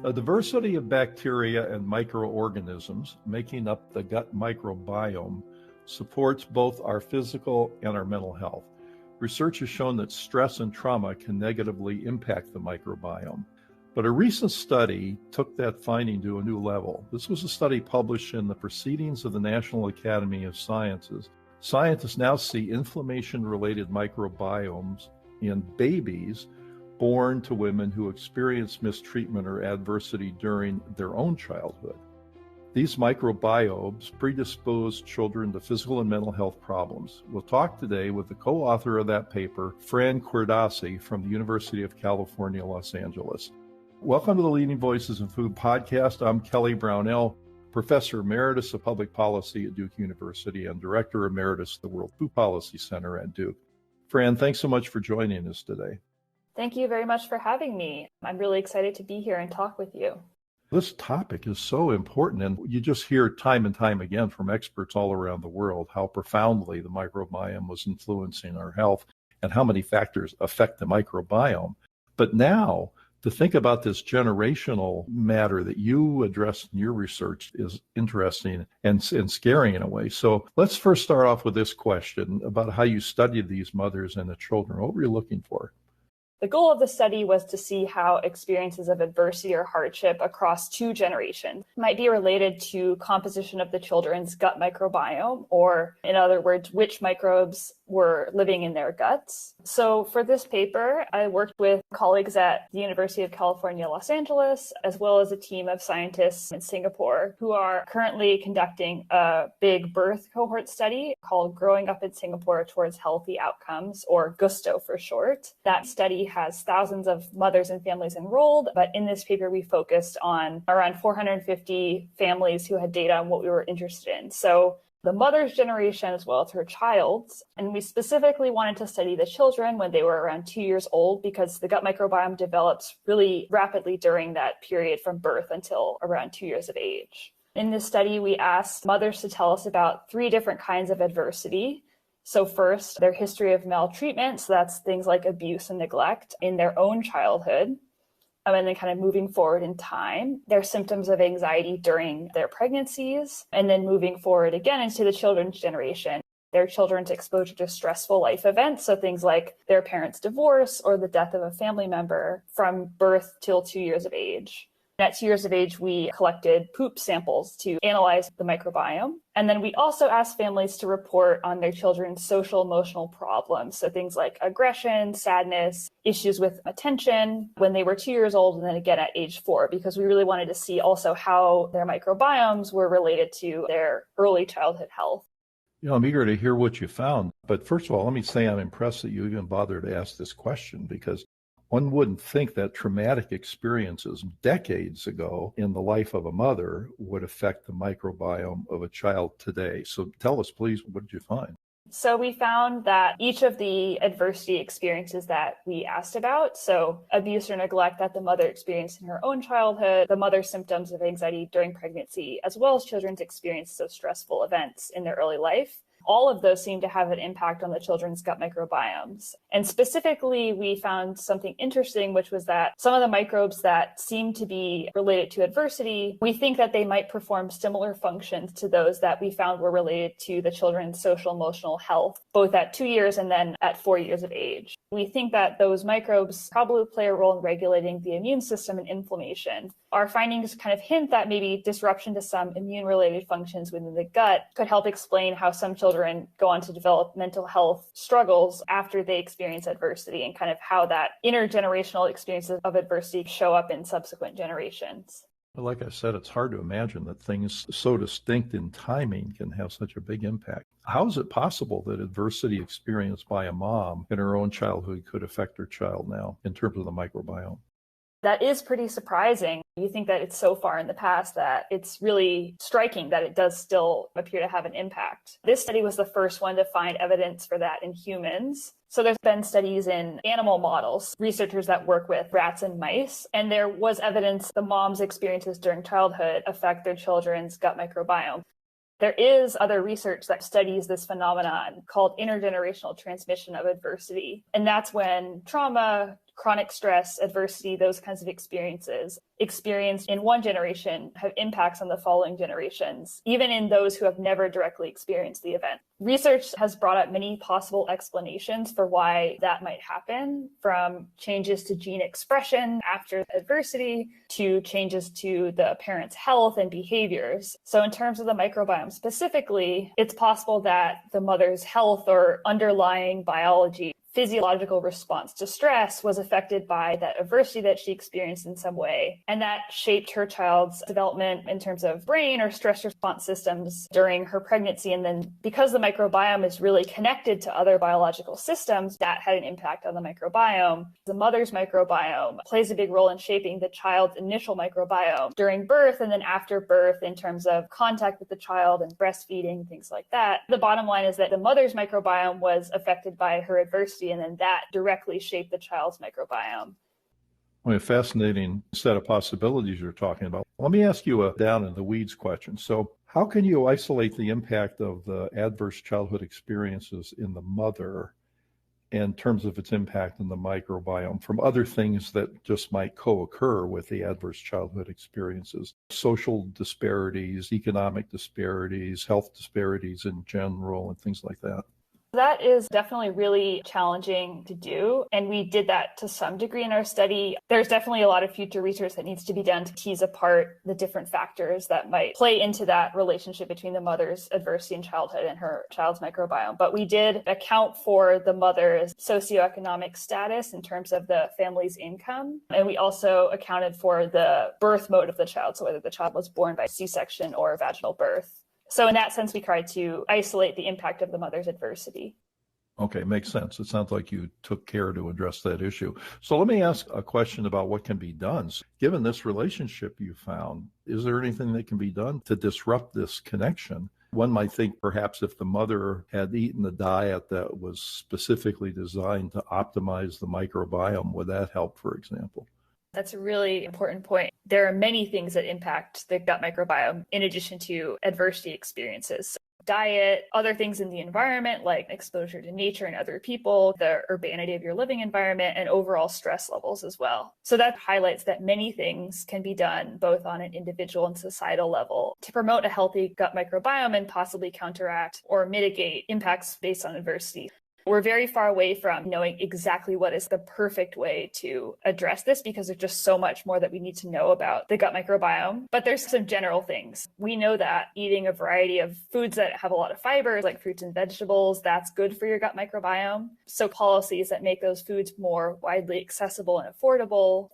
A diversity of bacteria and microorganisms making up the gut microbiome supports both our physical and our mental health. Research has shown that stress and trauma can negatively impact the microbiome. But a recent study took that finding to a new level. This was a study published in the Proceedings of the National Academy of Sciences. Scientists now see inflammation-related microbiomes in babies born to women who experience mistreatment or adversity during their own childhood. These microbiomes predispose children to physical and mental health problems. We'll talk today with the co-author of that paper, Fran Querdasi from the University of California, Los Angeles. Welcome to the Leading Voices in Food podcast. I'm Kelly Brownell, Professor Emeritus of Public Policy at Duke University and Director Emeritus of the World Food Policy Center at Duke. Fran, thanks so much for joining us today. Thank you very much for having me. I'm really excited to be here and talk with you. This topic is so important, and you just hear time and time again from experts all around the world how profoundly the microbiome was influencing our health and how many factors affect the microbiome. But now, to think about this generational matter that you address in your research is interesting and scary in a way. So let's first start off with this question about how you studied these mothers and the children. What were you looking for? The goal of the study was to see how experiences of adversity or hardship across two generations might be related to composition of the children's gut microbiome, or in other words, which microbes were living in their guts. So for this paper, I worked with colleagues at the University of California, Los Angeles, as well as a team of scientists in Singapore who are currently conducting a big birth cohort study called Growing Up in Singapore Towards Healthy Outcomes, or GUSTO for short. That study has thousands of mothers and families enrolled, but in this paper, we focused on around 450 families who had data on what we were interested in. So the mother's generation as well as her child's, and we specifically wanted to study the children when they were around 2 years old because the gut microbiome develops really rapidly during that period from birth until around 2 years of age. In this study, we asked mothers to tell us about 3 different kinds of adversity. So first, their history of maltreatment, so that's things like abuse and neglect in their own childhood. And then kind of moving forward in time, their symptoms of anxiety during their pregnancies, and then moving forward again into the children's generation, their children's exposure to stressful life events, so things like their parents' divorce or the death of a family member from birth till 2 years of age. At 2 years of age, we collected poop samples to analyze the microbiome. And then we also asked families to report on their children's social emotional problems. So things like aggression, sadness, issues with attention when they were 2 years old, and then again at age 4, because we really wanted to see also how their microbiomes were related to their early childhood health. I'm eager to hear what you found. But first of all, let me say I'm impressed that you even bothered to ask this question, because one wouldn't think that traumatic experiences decades ago in the life of a mother would affect the microbiome of a child today. So tell us, please, what did you find? So we found that each of the adversity experiences that we asked about, so abuse or neglect that the mother experienced in her own childhood, the mother's symptoms of anxiety during pregnancy, as well as children's experiences of stressful events in their early life, all of those seem to have an impact on the children's gut microbiomes. And specifically, we found something interesting, which was that some of the microbes that seem to be related to adversity, we think that they might perform similar functions to those that we found were related to the children's social emotional health, both at 2 years and then at 4 years of age. We think that those microbes probably play a role in regulating the immune system and inflammation. Our findings kind of hint that maybe disruption to some immune-related functions within the gut could help explain how some children go on to develop mental health struggles after they experience adversity, and kind of how that intergenerational experiences of adversity show up in subsequent generations. Well, like I said, it's hard to imagine that things so distinct in timing can have such a big impact. How is it possible that adversity experienced by a mom in her own childhood could affect her child now in terms of the microbiome? That is pretty surprising. You think that it's so far in the past that it's really striking that it does still appear to have an impact. This study was the first one to find evidence for that in humans. So there's been studies in animal models, researchers that work with rats and mice, and there was evidence the mom's experiences during childhood affect their children's gut microbiome. There is other research that studies this phenomenon called intergenerational transmission of adversity. And that's when trauma, chronic stress, adversity, those kinds of experiences experienced in one generation have impacts on the following generations, even in those who have never directly experienced the event. Research has brought up many possible explanations for why that might happen, from changes to gene expression after adversity to changes to the parent's health and behaviors. So in terms of the microbiome specifically, it's possible that the mother's health or underlying biology, physiological response to stress was affected by that adversity that she experienced in some way. And that shaped her child's development in terms of brain or stress response systems during her pregnancy. And then because the microbiome is really connected to other biological systems, that had an impact on the microbiome. The mother's microbiome plays a big role in shaping the child's initial microbiome during birth and then after birth in terms of contact with the child and breastfeeding, things like that. The bottom line is that the mother's microbiome was affected by her adversity, and then that directly shaped the child's microbiome. Well, a fascinating set of possibilities you're talking about. Let me ask you a down in the weeds question. So how can you isolate the impact of the adverse childhood experiences in the mother in terms of its impact on the microbiome from other things that just might co-occur with the adverse childhood experiences? Social disparities, economic disparities, health disparities in general, and things like that. That is definitely really challenging to do. And we did that to some degree in our study. There's definitely a lot of future research that needs to be done to tease apart the different factors that might play into that relationship between the mother's adversity in childhood and her child's microbiome. But we did account for the mother's socioeconomic status in terms of the family's income. And we also accounted for the birth mode of the child, so whether the child was born by C-section or vaginal birth. So in that sense, we tried to isolate the impact of the mother's adversity. Okay, makes sense. It sounds like you took care to address that issue. So let me ask a question about what can be done. Given this relationship you found, is there anything that can be done to disrupt this connection? One might think perhaps if the mother had eaten a diet that was specifically designed to optimize the microbiome, would that help, for example? That's a really important point. There are many things that impact the gut microbiome in addition to adversity experiences. So diet, other things in the environment like exposure to nature and other people, the urbanity of your living environment, and overall stress levels as well. So that highlights that many things can be done both on an individual and societal level to promote a healthy gut microbiome and possibly counteract or mitigate impacts based on adversity. We're very far away from knowing exactly what is the perfect way to address this because there's just so much more that we need to know about the gut microbiome. But there's some general things. We know that eating a variety of foods that have a lot of fiber, like fruits and vegetables, that's good for your gut microbiome. So policies that make those foods more widely accessible and affordable.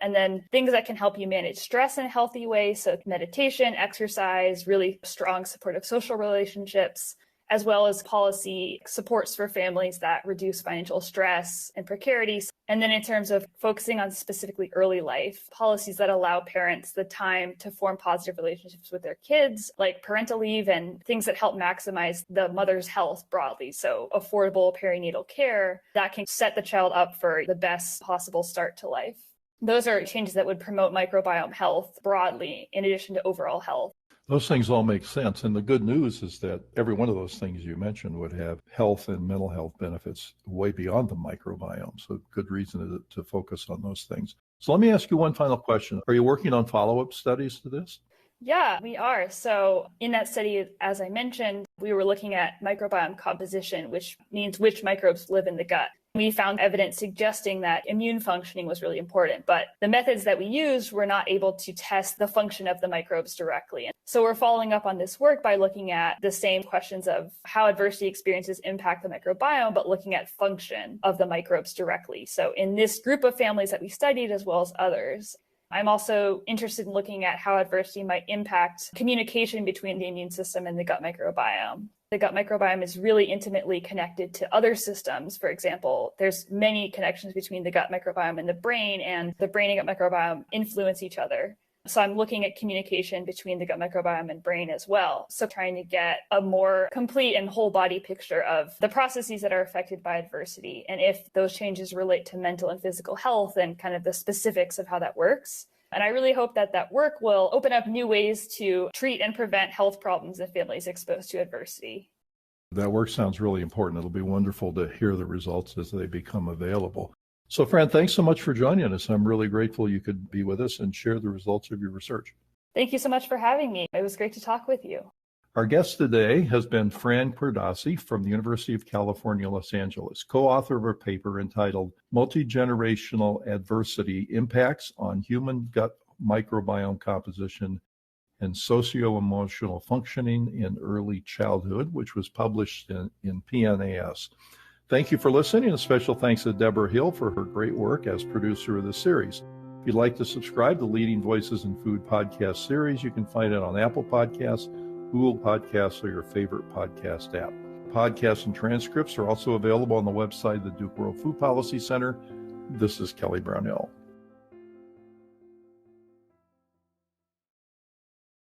And then things that can help you manage stress in a healthy way. So meditation, exercise, really strong supportive social relationships, as well as policy supports for families that reduce financial stress and precarity. And then in terms of focusing on specifically early life, policies that allow parents the time to form positive relationships with their kids, like parental leave and things that help maximize the mother's health broadly. So affordable perinatal care that can set the child up for the best possible start to life. Those are changes that would promote microbiome health broadly, in addition to overall health. Those things all make sense. And the good news is that every one of those things you mentioned would have health and mental health benefits way beyond the microbiome. So good reason to focus on those things. So let me ask you one final question. Are you working on follow-up studies to this? Yeah, we are. So in that study, as I mentioned, we were looking at microbiome composition, which means which microbes live in the gut. We found evidence suggesting that immune functioning was really important, but the methods that we used were not able to test the function of the microbes directly. So we're following up on this work by looking at the same questions of how adversity experiences impact the microbiome, but looking at function of the microbes directly. So in this group of families that we studied, as well as others, I'm also interested in looking at how adversity might impact communication between the immune system and the gut microbiome. The gut microbiome is really intimately connected to other systems. For example, there's many connections between the gut microbiome and the brain and gut microbiome influence each other. So I'm looking at communication between the gut microbiome and brain as well. So trying to get a more complete and whole body picture of the processes that are affected by adversity and if those changes relate to mental and physical health and kind of the specifics of how that works. And I really hope that that work will open up new ways to treat and prevent health problems in families exposed to adversity. That work sounds really important. It'll be wonderful to hear the results as they become available. So, Fran, thanks so much for joining us. I'm really grateful you could be with us and share the results of your research. Thank you so much for having me. It was great to talk with you. Our guest today has been Fran Querdasi from the University of California, Los Angeles, co-author of a paper entitled Multigenerational Adversity Impacts on Human Gut Microbiome Composition and Socio-Emotional Functioning in Early Childhood, which was published in PNAS. Thank you for listening, and a special thanks to Deborah Hill for her great work as producer of the series. If you'd like to subscribe to Leading Voices in Food podcast series, you can find it on Apple Podcasts, Google Podcasts, or your favorite podcast app. Podcasts and transcripts are also available on the website of the Duke World Food Policy Center. This is Kelly Brownell.